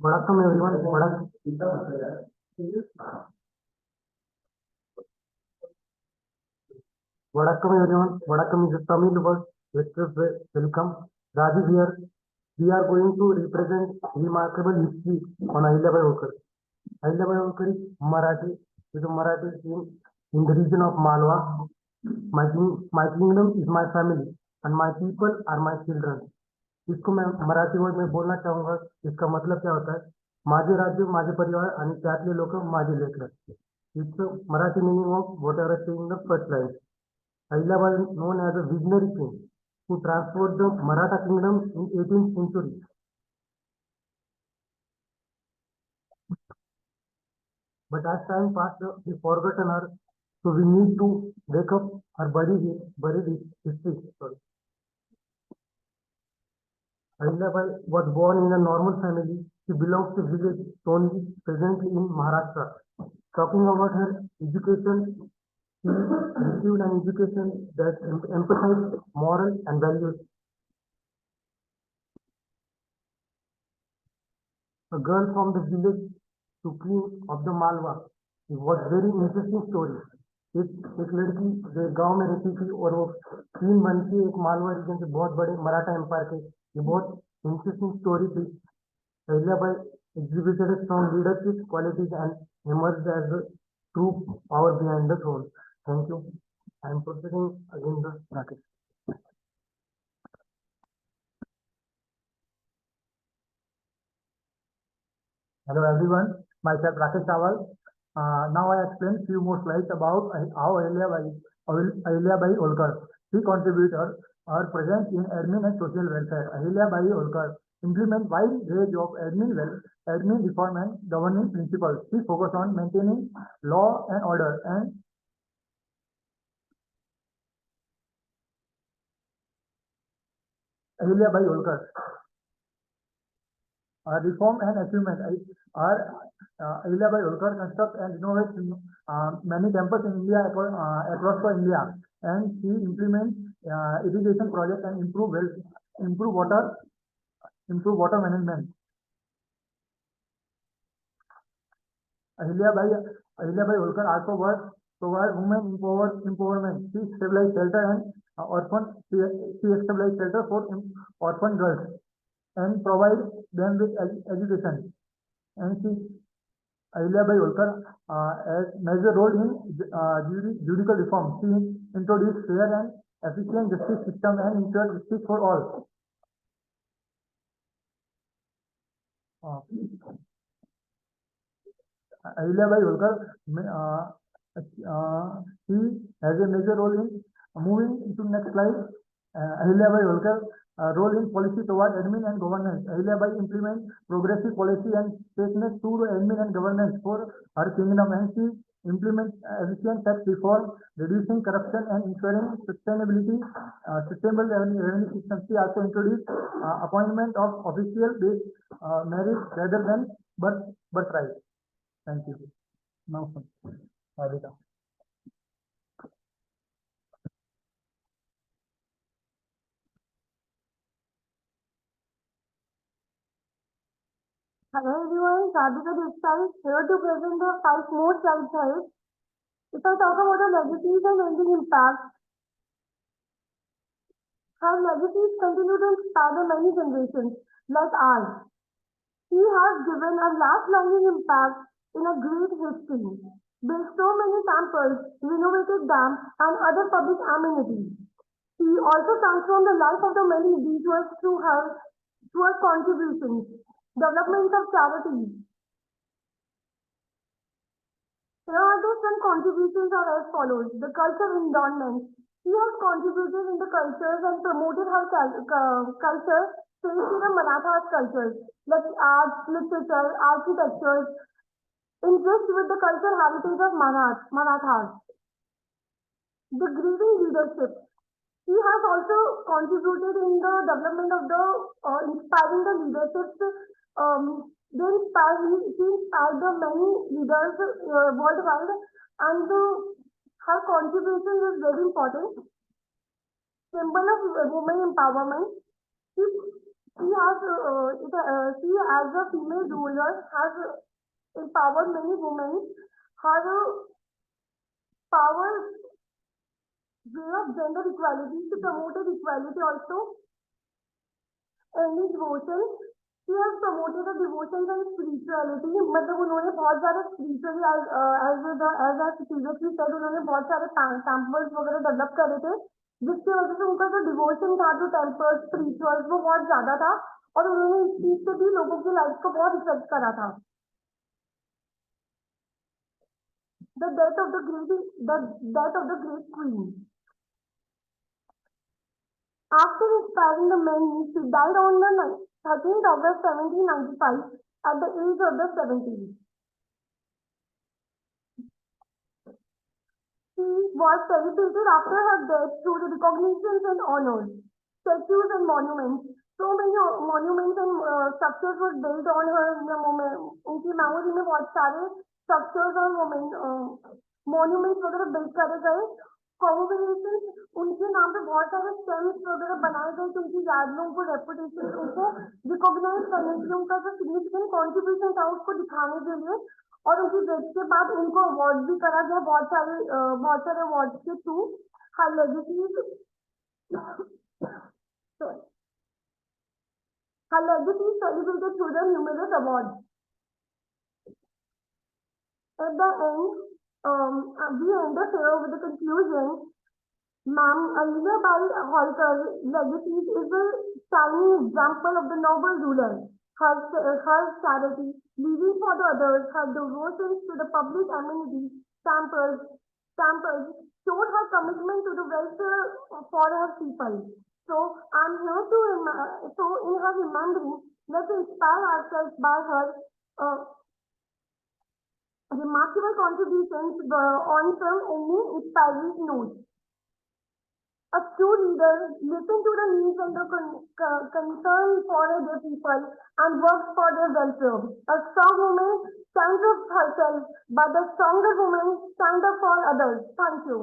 Vanakkam everyone. Vanakkam everyone. Vanakkam is a Tamil word which is welcome. Rajiv here. We are going to represent remarkable history on Ahilyabai Holkar. Ahilyabai Holkar is Marathi. Is a Marathi in the region of Malwa. My kingdom is my family and my people are my children. इसको मैं Marathi word में बोलना चाहूंगा. इसका मतलब क्या होता है? माझे राज्य माझे परिवार आणि त्यातले लोक माझे लेकर. It's Marathi meaning of what ever saying the first line. Ahilyabai known as a visionary king who transformed the Maratha kingdom in 18th century. But as time passed, we forgotten her, so we need to wake up her buried history. Sorry. Ahilyabai was born in a normal family. She belongs to village Tongi, presently in Maharashtra. Talking about her education, she received an education that emphasized moral and values. A girl from the village to queen of the Malwa. It was very interesting story. एक लड़की जो गांव में रहती थी और वो queen बन के एक मालवा रीजन से बहुत बड़े मराठा एम्पायर के. ये बहुत इंटरेस्टिंग स्टोरी थी. Ahilyabai exhibited a strong leadership qualities and emerged as the true power behind the throne. Thank you. I am proceeding again the bracket. Hello everyone, myself Rakesh Rawal. Now I explain few more slides about how Ahilyabai Holkar. She contributed her presence in admin and social welfare. Ahilyabai Holkar implement wide range of admin reform and governing principles. She focus on maintaining law and order and Ahilyabai Holkar. Reform and achievement are Ahilyabai Holkar construct and innovate many temples in India across India, and she implements irrigation projects and improve water management. Ahilyabai Holkar also works toward women empowerment. She established shelter and she established shelter for orphan girls and provide them with education. And Ahilyabai Holkar has major role in judicial reform. She introduced fair and efficient justice system and ensured justice for all. Ahilyabai Holkar he has a major role in moving into next slide. Ahilyabai Holkar role in policy toward admin and governance. Ahilyabai implement progressive policy and strictness to admin and governance for her kingdom, and she implement efficient tax reform, reducing corruption and ensuring sustainable revenue system. She also introduced appointment of official based merit rather than birthright. Thank you. Now, Radhika. Hello everyone, Radhika this side, here to present the 5 more slides ahead. If I talk about the legacies and ending impact, her legacies continue to inspire the many generations, like ours. She has given a lifelong impact in a great history, built so many temples, renovated dams, and other public amenities. She also transformed the life of the many individuals through her contributions, development of charities. Here are some contributions are as follows. The culture endowment. She has contributed in the cultures and promoted her culture, especially the Maratha cultures, like arts, literature, architecture, interest with the cultural heritage of Marathas. The grieving leadership. He has also contributed in the development of the inspiring the leadership. He inspired the many leaders worldwide, and her contribution is very important. Symbol of women empowerment. She she as a female ruler has empowered many women. Her power way of gender equality, she promoted equality also. Ending devotion, she has promoted the devotions and spirituality. मतलब उन्होंने बहुत सारे spiritually as I previously said, उन्होंने बहुत सारे temples वगैरह develop करे थे, जिसकी वजह से उनका जो devotion था, जो temples spirituals वो बहुत ज्यादा था, और उन्होंने इस चीज से भी लोगों की लाइफ को बहुत इफेक्ट करा था. The death of the great queen. After inspiring the many, she died on the 13th August 1795 at the age of the 70s. She was celebrated after her death through the recognitions and honors, statues and monuments. So many monuments and structures were built on her उनकी memory में बहुत सारे structures और monuments वगैरह built करे गए. कॉमोमेरेशन, उनके नाम पे बहुत सारे स्टैम्प्स वगैरह बनाए गए कि उनकी याद में उनको रेपुटेशन, उनको रिकॉग्नाइज करने के लिए, उनका जो सिग्निफिकेंट कॉन्ट्रीब्यूशन था उसको दिखाने के लिए. और उनकी डेथ के बाद उनको अवार्ड भी करा गया बहुत सारे अवार्ड के through. Her legacy celebrated through the numerous award. At the end, we end up here with the conclusion. Ma'am, Ahilyabai Holkar's legacy is a shining example of the noble ruler. Her charity, living for the others, her devotions to the public amenity, temples, showed her commitment to the welfare for her people. So, I'm here to, so in her remembering, let's inspire ourselves by her remarkable contributions on some any inspiring notes. A true leader listens to the needs and the concern for their people and works for their welfare. A strong woman stands up herself, but the stronger woman stands up for others. Thank you.